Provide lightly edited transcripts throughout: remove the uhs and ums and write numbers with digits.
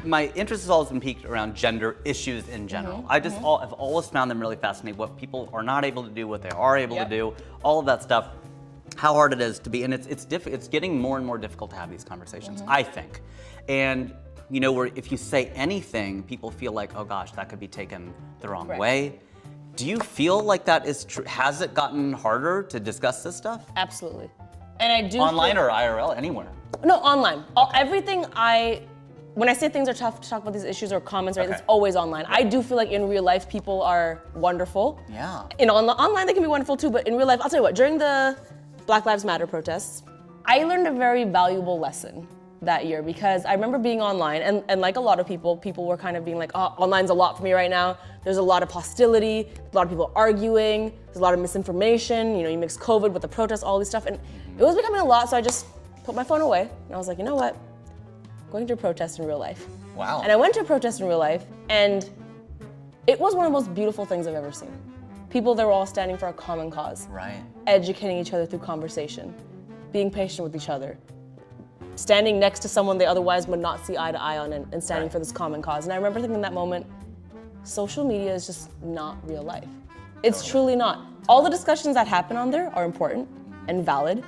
My interest has always been piqued around gender issues in general. I've always found them really fascinating, what people are not able to do, what they are able to do, all of that stuff, how hard it is to be, and it's getting more and more difficult to have these conversations, I think. And you know, where if you say anything, people feel like, oh gosh, that could be taken the wrong way. Do you feel like that is true? Has it gotten harder to discuss this stuff? Absolutely. And I do Online or IRL, anywhere? No, online. Everything when I say things are tough to talk about these issues or comments, right, it's always online. I do feel like in real life, people are wonderful. Yeah. Online, they can be wonderful too, but in real life, I'll tell you what, during the Black Lives Matter protests, I learned a very valuable lesson that year, because I remember being online and like a lot of people were kind of being like, oh, online's a lot for me right now. There's a lot of hostility, a lot of people arguing, there's a lot of misinformation, you know, you mix COVID with the protests, all this stuff, and it was becoming a lot, so I just put my phone away, and I was like, you know what? I'm going to a protest in real life. Wow. And I went to a protest in real life, and it was one of the most beautiful things I've ever seen. People that were all standing for a common cause. Right. Educating each other through conversation, being patient with each other, standing next to someone they otherwise would not see eye to eye on, and standing for this common cause. And I remember thinking in that moment, social media is just not real life. It's truly not. All the discussions that happen on there are important and valid,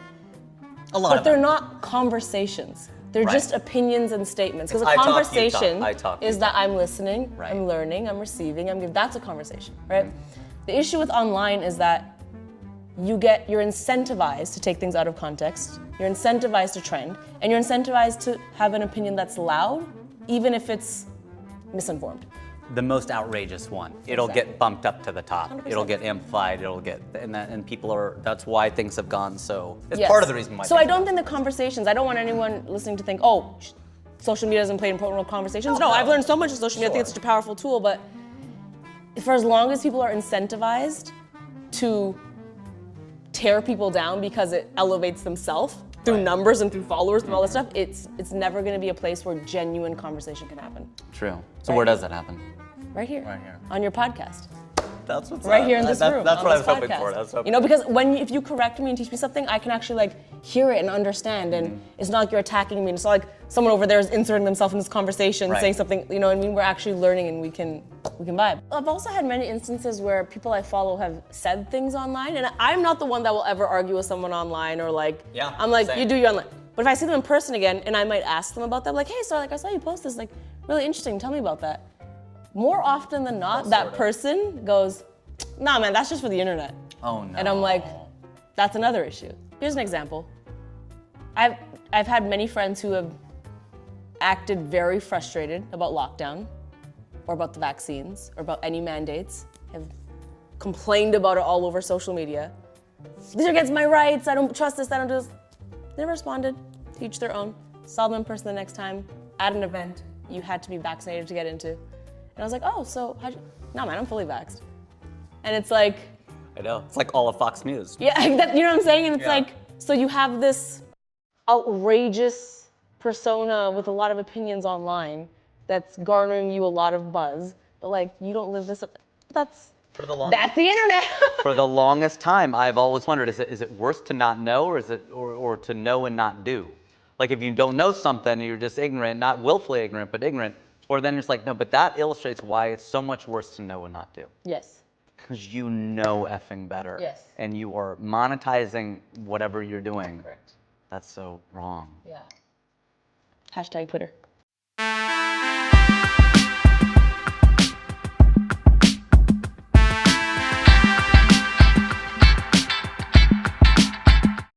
but they're not conversations. They're just opinions and statements. Because a conversation is that I'm listening, I'm learning, I'm receiving, I'm giving. That's a conversation, right? The issue with online is that you're incentivized to take things out of context, you're incentivized to trend, and you're incentivized to have an opinion that's loud, even if it's misinformed. The most outrageous one. It'll get bumped up to the top. 100%. It'll get amplified. And people are. That's why things have gone so. It's part of the reason why. So I don't think the conversations. I don't want anyone listening to think, oh, social media doesn't play an important role in conversations. No, I've learned so much of social media. I think it's such a powerful tool. But for as long as people are incentivized to tear people down because it elevates themselves through numbers and through followers and all that stuff, it's never going to be a place where genuine conversation can happen. True. So where does that happen? Right here. Right here. On your podcast. That's what's right here in this room. That's what I was podcast. hoping for. You know, because if you correct me and teach me something, I can actually like hear it and understand, and it's not like you're attacking me. And it's not like someone over there is inserting themselves in this conversation, saying something. You know what I mean? We're actually learning, and we can vibe. I've also had many instances where people I follow have said things online, and I'm not the one that will ever argue with someone online or like. Yeah. I'm like, same. you do your online. But if I see them in person again, and I might ask them about that, like, hey, so like I saw you post this, like, really interesting. Tell me about that. More often than not, that person goes, nah, man, that's just for the internet. Oh no. And I'm like, that's another issue. Here's an example. I've had many friends who have acted very frustrated about lockdown, or about the vaccines, or about any mandates, have complained about it all over social media. These are against my rights, I don't trust this, I don't do this. Never responded, to each their own. Saw them in person the next time, at an event you had to be vaccinated to get into. And I was like, oh, so no man, I'm fully vaxxed. And it's like, I know, it's like all of Fox News. Yeah, you know what I'm saying? And it's like, so you have this outrageous persona with a lot of opinions online that's garnering you a lot of buzz, but like, you don't live this up. That's the internet. For the longest time, I've always wondered, is it worse to not know, or is it or to know and not do? Like if you don't know something, you're just ignorant, not willfully ignorant, but ignorant, or then it's like, no, but that illustrates why it's so much worse to know and not do. Yes. Because you know effing better. Yes. And you are monetizing whatever you're doing. Correct. That's so wrong. Yeah. Hashtag Twitter.